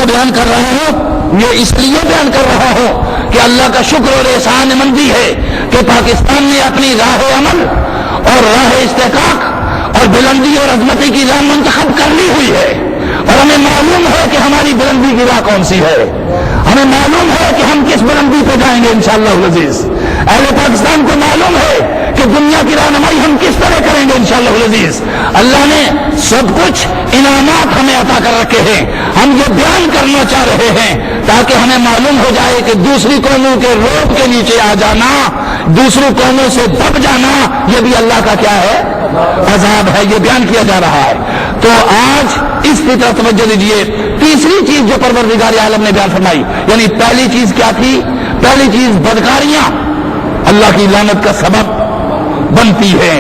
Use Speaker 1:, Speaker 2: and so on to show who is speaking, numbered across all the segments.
Speaker 1: جو بیان کر رہا ہوں یہ اس لیے بیان کر رہا ہوں کہ اللہ کا شکر اور احسان مندی ہے کہ پاکستان نے اپنی راہ عمل اور راہ استحقاق اور بلندی اور عظمتی کی راہ منتخب کر لی ہوئی ہے، اور ہمیں معلوم ہے کہ ہماری بلندی کی راہ کون سی ہے، ہمیں معلوم ہے کہ ہم کس بلندی پہ جائیں گے انشاءاللہ العزیز۔ اہل پاکستان کو معلوم ہے کہ دنیا کی رہنمائی ہم کس طرح کریں گے انشاءاللہ العزیز۔ اللہ نے سب کچھ انعامات ہمیں عطا کر رکھے ہیں، ہم یہ بیان کرنا چاہ رہے ہیں تاکہ ہمیں معلوم ہو جائے کہ دوسری قوموں کے روب کے نیچے آ جانا، دوسری قوموں سے دب جانا، یہ بھی اللہ کا کیا ہے؟ عذاب ہے، یہ بیان کیا جا رہا ہے۔ تو آج اس کی طرف توجہ دیجیے۔ تیسری چیز جو پروردگار عالم نے بیان فرمائی، یعنی پہلی چیز کیا تھی؟ پہلی چیز بدکاریاں اللہ کی لعنت کا سبب بنتی ہے،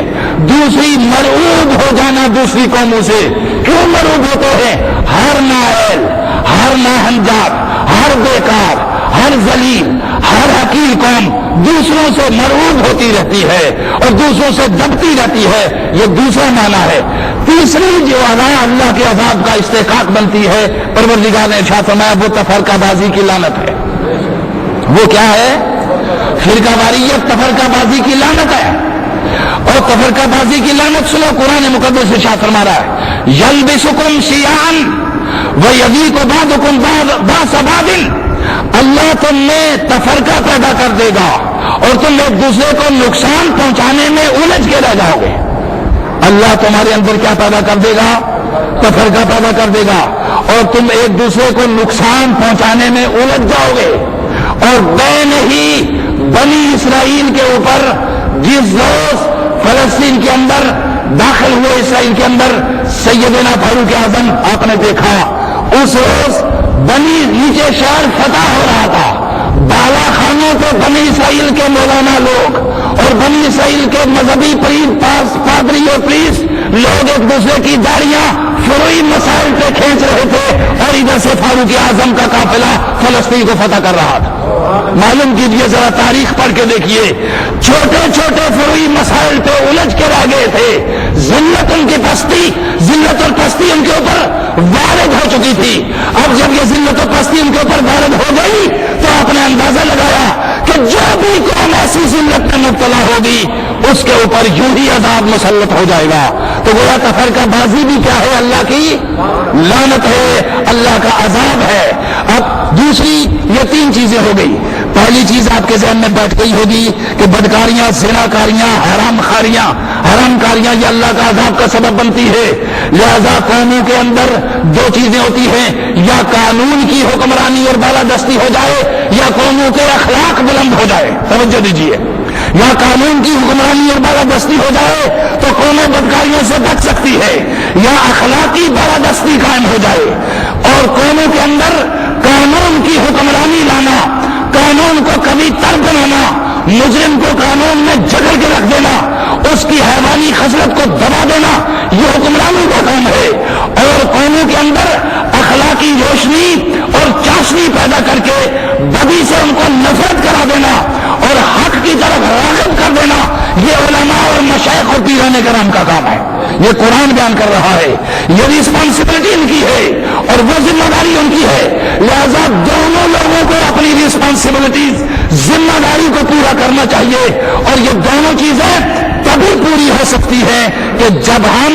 Speaker 1: دوسری مرعوب ہو جانا دوسری قوموں سے۔ کیوں مرعوب ہوتے ہیں؟ ہر نااہل، ہر ناہنجار، ہر بیکار، ہر ذلیل، ہر حقیر قوم دوسروں سے مرعوب ہوتی رہتی ہے اور دوسروں سے دبتی رہتی ہے، یہ دوسرا معنی ہے۔ تیسری جو اللہ کے عذاب کا استحقاق بنتی ہے، پروردگار نے ارشاد فرمایا وہ تفرقہ بازی کی لعنت ہے۔ وہ کیا ہے؟ فرقہ واریت تفرقہ بازی کی لعنت ہے، اور تفرقہ بازی کی لعنت سنو، قرآن مقدس ارشاد فرما رہا ہے یلبسکم شیعان ویذیق بعضکم باس بعض، اللہ تم میں تفرقہ پیدا کر دے گا اور تم ایک دوسرے کو نقصان پہنچانے میں الجھ کے رہ جاؤ گے۔ اللہ تمہارے اندر کیا پیدا کر دے گا؟ تفرقہ پیدا کر دے گا اور تم ایک دوسرے کو نقصان پہنچانے میں الجھ جاؤ گے۔ اور بین ہی بنی اسرائیل کے اوپر جس روز فلسطین کے اندر داخل ہوئے، اسرائیل کے اندر سیدنا فاروق اعظم آپ نے دیکھا، اس روز بنی نیچے شہر فتح ہو رہا تھا، بالا خانوں پہ بنی اسرائیل کے مولانا لوگ اور بنی اسرائیل کے مذہبی پادری اور پریس لوگ ایک دوسرے کی داڑیاں فروئی مسائل پہ کھینچ رہے تھے، اور ادھر سے فاروق اعظم کا قافلہ فلسطین کو فتح کر رہا تھا۔ معلوم کیجئے، ذرا تاریخ پڑھ کے دیکھیے، چھوٹے چھوٹے فروئی مسائل پہ الجھ کے رہ گئے تھے، ذلت ان کی پستی، ذلت اور پستی ان کے اوپر وارد ہو چکی تھی۔ اب جب یہ ذلت اور پستی ان کے اوپر وارد ہو گئی تو آپ نے اندازہ لگایا کہ جو بھی قوم ایسی ذلت میں مبتلا ہوگی اس کے اوپر یوں ہی عذاب مسلط ہو جائے گا۔ تو گویا تفرقہ بازی بھی کیا ہے؟ اللہ کی لعنت ہے، اللہ کا عذاب ہے۔ اب دوسری یہ تین چیزیں ہو گئی۔ پہلی چیز آپ کے ذہن میں بیٹھ گئی ہوگی کہ بدکاریاں، زناکاریاں، حرام کاریاں یہ اللہ کا عذاب کا سبب بنتی ہے۔ لہذا قوموں کے اندر دو چیزیں ہوتی ہیں، یا قانون کی حکمرانی اور بالادستی ہو جائے یا قوموں کے اخلاق بلند ہو جائے۔ توجہ دیجیے، یا قانون کی حکمرانی اور بالادستی ہو جائے تو قومیں بدکاریوں سے بچ سکتی ہے، یا اخلاقی بالادستی قائم ہو جائے اور قوموں کے اندر قانون کی حکمرانی لانا، قانون کو کبھی تر بنانا، مجرم کو قانون میں جگڑ کے رکھ دینا، اس کی حیوانی خصلت کو دبا دینا، یہ حکمرانی کا کام ہے۔ اور قوموں کے اندر اخلاقی روشنی اور چاشنی پیدا کر کے بدی سے ان کو نفرت کرا دینا اور حق کی طرف راغب کر دینا، یہ علماء اور مشائخ اور پیرانے کرام کا کام ہے۔ یہ قرآن بیان کر رہا ہے، یہ رسپانسبلٹی ان کی ہے اور وہ ذمہ داری ان کی ہے۔ لہذا دونوں لوگوں کو اپنی رسپانسبلٹیز، ذمہ داری کو پورا کرنا چاہیے، اور یہ دونوں چیزیں تبھی پوری ہو سکتی ہیں کہ جب ہم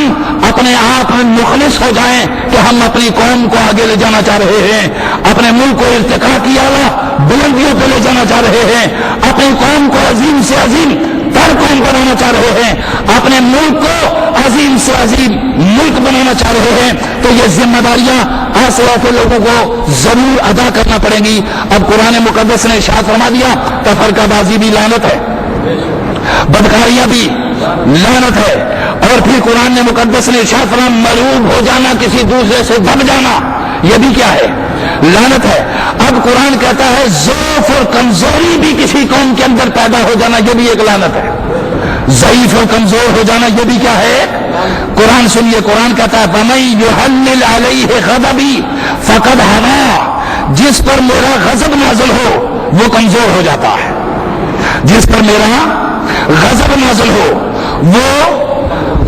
Speaker 1: اپنے آپ میں مخلص ہو جائیں کہ ہم اپنی قوم کو آگے لے جانا چاہ رہے ہیں، اپنے ملک کو ارتقاء کی اعلیٰ بلندیوں پہ لے جانا چاہ رہے ہیں، اپنی قوم کو عظیم سے عظیم تر قوم بنانا چاہ رہے ہیں، اپنے ملک کو عظیم سے عظیم ملک بنانا چاہ رہے ہیں، تو یہ ذمہ داریاں ایسے ایسے لوگوں کو ضرور ادا کرنا پڑیں گی۔ اب قرآن مقدس نے ارشاد فرما دیا تفرقہ بازی بھی لعنت ہے، بدکاریاں بھی لعنت ہے، اور پھر قرآن نے مقدس نے ارشاد فرمایا مرعوب ہو جانا، کسی دوسرے سے دب جانا، یہ بھی کیا ہے؟ لعنت ہے۔ اب قرآن کہتا ہے ضعف اور کمزوری بھی کسی قوم کے اندر پیدا ہو جانا، یہ بھی ایک لعنت ہے۔ ضعیف اور کمزور ہو جانا یہ بھی کیا ہے؟ قرآن سنیے، قرآن کہتا ہے فَمَن يُحَلِّلْ عَلَيْهِ غَضَبِي فَقَدْ هَوَىٰ، جس پر میرا غضب نازل ہو وہ کمزور ہو جاتا ہے، جس پر میرا غضب نازل ہو وہ،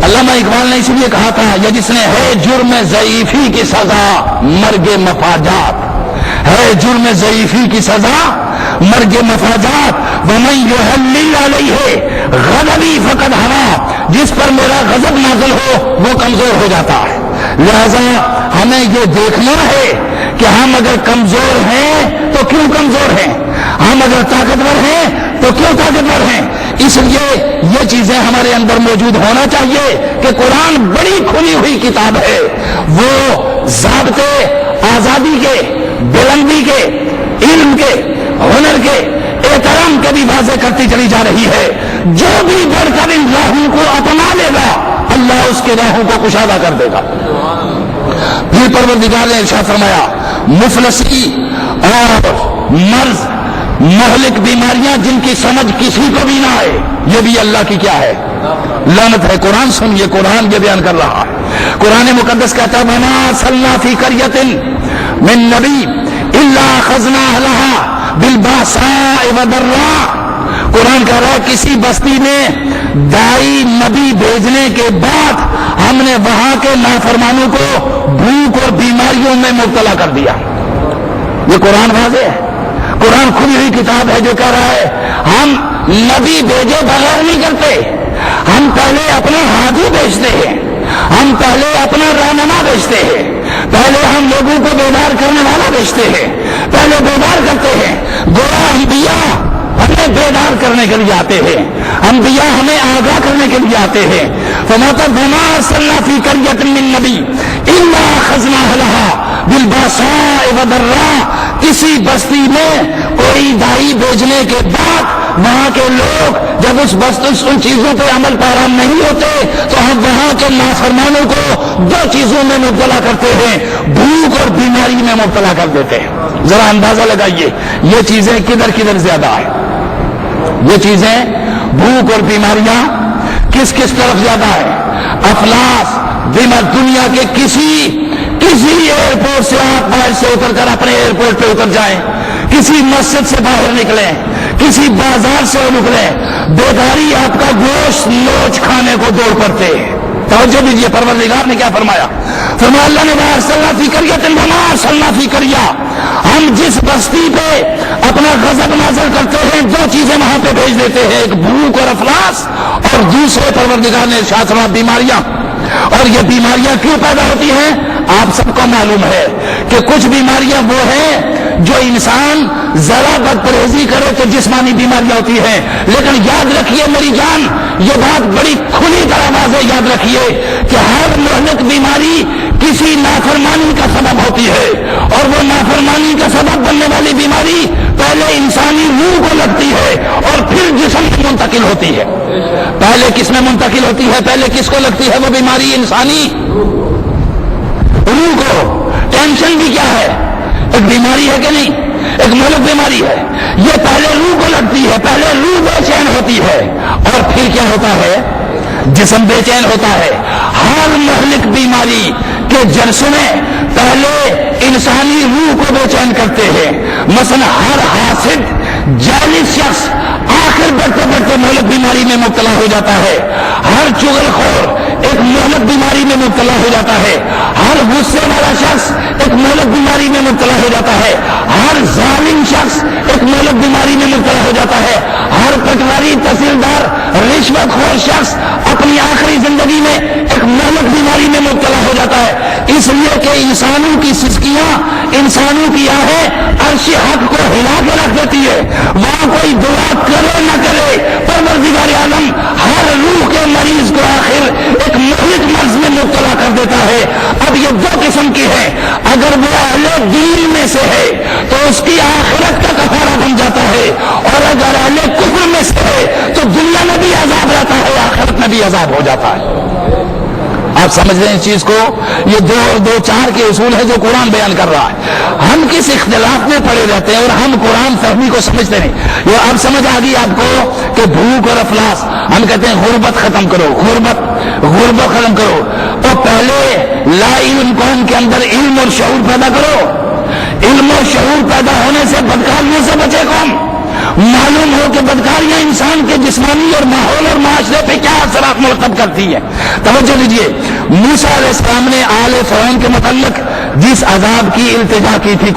Speaker 1: علامہ اقبال نے اس لیے کہا تھا یا جس نے ہے جرم ضعیفی کی سزا مرگ مفاجات، ہے جرم ضعیفی کی سزا مرگ مفاجات، ومن یحلل علیہ غضبی فقد ہوا، جس پر میرا غضب نازل ہو وہ کمزور ہو جاتا ہے۔ لہذا ہمیں یہ دیکھنا ہے کہ ہم اگر کمزور ہیں تو کیوں کمزور ہیں، ہم اگر طاقتور ہیں تو کیوں طاقتور ہیں۔ اس لیے یہ چیزیں ہمارے اندر موجود ہونا چاہیے کہ قرآن بڑی کھلی ہوئی کتاب ہے، وہ ضابطے آزادی کے، بلندی کے، علم کے، ہنر کے، احترام کے بھی واضح کرتی چلی جا رہی ہے۔ جو بھی بڑھ کر ان راہوں کو اپنا لے گا اللہ اس کے راہوں کو کشادہ کر دے گا۔ پھر پروردگار نے ارشاد فرمایا مفلسی اور مرض، مہلک بیماریاں جن کی سمجھ کسی کو بھی نہ آئے، یہ بھی اللہ کی کیا ہے؟ لعنت ہے۔ قرآن سنیے، قرآن یہ بیان کر رہا ہے۔ قرآن مقدس کہتا ہے وما ارسلنا فی قریۃ من نبی الا اخذنا اہلها بالباساء والضراء۔ قرآن کہہ رہا ہے کسی بستی میں دائی نبی بھیجنے کے بعد ہم نے وہاں کے نافرمانوں کو بھوک اور بیماریوں میں مبتلا کر دیا۔ یہ قرآن واضح ہے، قرآن کھلی ہوئی کتاب ہے جو کہہ رہا ہے ہم نبی بھیجے بغیر نہیں کرتے، ہم پہلے اپنے ہادی بھیجتے ہیں، ہم پہلے اپنا رہنما بھیجتے ہیں، پہلے ہم لوگوں کو بیدار کرنے والا بھیجتے ہیں، پہلے بیدار کرتے ہیں۔ گویا انبیاء ہمیں بیدار کرنے کے لیے آتے ہیں، انبیاء ہمیں آگاہ کرنے کے لیے آتے ہیں۔ وما ارسلنا فی قریۃ من نبی الا اخذنا اہلها بالباساء والضراء۔ کسی بستی میں کوئی دائی بھیجنے کے بعد وہاں کے لوگ جب ان چیزوں پہ عمل پیرا نہیں ہوتے تو ہم وہاں کے نافرمانوں کو دو چیزوں میں مبتلا کرتے ہیں، بھوک اور بیماری میں مبتلا کر دیتے ہیں۔ ذرا اندازہ لگائیے یہ چیزیں کدھر کدھر زیادہ ہیں، یہ چیزیں بھوک اور بیماریاں کس کس طرف زیادہ ہے؟ افلاس دنیا کے کسی ایئرپورٹ سے آپ باہر سے اتر کر اپنے ایئرپورٹ پہ اتر جائیں، کسی مسجد سے باہر نکلیں، کسی بازار سے نکلیں، بیداری آپ کا گوشت نوچ کھانے کو دوڑ پڑتے ہیں۔ توجہ دیجیے، پروردگار نے کیا فرمایا؟ فرمایا اللہ نے وما ارسلنا فی قریۃ وما ارسلنا فی قریہ، ہم جس بستی پہ اپنا غضب نازل کرتے ہیں دو چیزیں وہاں پہ بھیج دیتے ہیں، ایک بھوک اور افلاس، اور دوسرے پروردگار نے ارشاد فرمایا بیماریاں۔ اور یہ بیماریاں کیوں پیدا ہوتی ہیں؟ آپ سب کو معلوم ہے کہ کچھ بیماریاں وہ ہیں جو انسان ذرا بد پرہیزی کرے تو جسمانی بیماریاں ہوتی ہیں، لیکن یاد رکھیے میری جان، یہ بات بڑی کھلی طرح واضح یاد رکھیے کہ ہر مہلک بیماری کسی نافرمانی کا سبب ہوتی ہے، اور وہ نافرمانی کا سبب بننے والی بیماری پہلے انسانی روح کو لگتی ہے اور پھر جسم میں منتقل ہوتی ہے۔ پہلے کس میں منتقل ہوتی ہے؟ پہلے کس کو لگتی ہے وہ بیماری؟ انسانی روح کو۔ ٹینشن بھی کیا ہے؟ ایک بیماری ہے کہ نہیں؟ ایک مہلک بیماری ہے۔ یہ پہلے روح کو لگتی ہے، پہلے روح بے چین ہوتی ہے اور پھر کیا ہوتا ہے؟ جسم بے چین ہوتا ہے۔ ہر مہلک بیماری کے جرثمے پہلے انسانی روح کو بے چین کرتے ہیں۔ مثلا ہر حاسد جالس شخص آخر بڑھتے بڑھتے مہلک بیماری میں مبتلا ہو جاتا ہے۔ ہر چغل خور ایک مہلک بیماری میں مبتلا ہو جاتا ہے۔ ہر غصے والا شخص ایک مہلک بیماری میں مبتلا ہو جاتا ہے۔ ہر ظالم شخص ایک مہلک بیماری میں مبتلا ہو جاتا ہے۔ ہر پٹواری، تحصیلدار، رشوت خور شخص اپنی آخری زندگی میں ایک مہلک بیماری میں مبتلا ہو جاتا ہے۔ اس لیے کہ انسانوں کی سسکیاں، انسانوں کی آہیں عرش حق کو ہلا کے رکھ دیتی ہے، وہاں کوئی دعا کرے نہ کرے پروردگار عالم ہر روح کے مریض کو آخر ایک مہلک مرض میں مبتلا کر دیتا ہے۔ اب یہ دو قسم کی ہے، اگر وہ اہل دین میں سے ہے تو اس کی آخرت کا کفارہ بن جاتا ہے، اور اگر اہل کفر میں سے ہے تو دنیا میں بھی عذاب رہتا ہے، آخرت میں بھی عذاب ہو جاتا ہے۔ آپ سمجھ رہے ہیں اس چیز کو؟ یہ دو چار کے اصول ہے جو قرآن بیان کر رہا ہے۔ ہم کس اختلاف میں پڑے رہتے ہیں اور ہم قرآن فہمی کو سمجھتے نہیں۔ یہ اب سمجھ آ گئی آپ کو کہ بھوک اور افلاس، ہم کہتے ہیں غربت ختم کرو، غربت ختم کرو، تو پہلے لا علم قوم کے اندر علم اور شعور پیدا کرو۔ علم اور شعور پیدا ہونے سے بدکاریوں سے بچے قوم۔ معلوم ہو کہ بدکاریاں انسان کے جسمانی اور ماحول اور معاشرے پہ کیا اثرات مرتب کرتی ہیں۔ توجہ دیجیے، موسیٰ علیہ السلام نے آل فرعون کے متعلق جس عذاب کی التجا کی تھی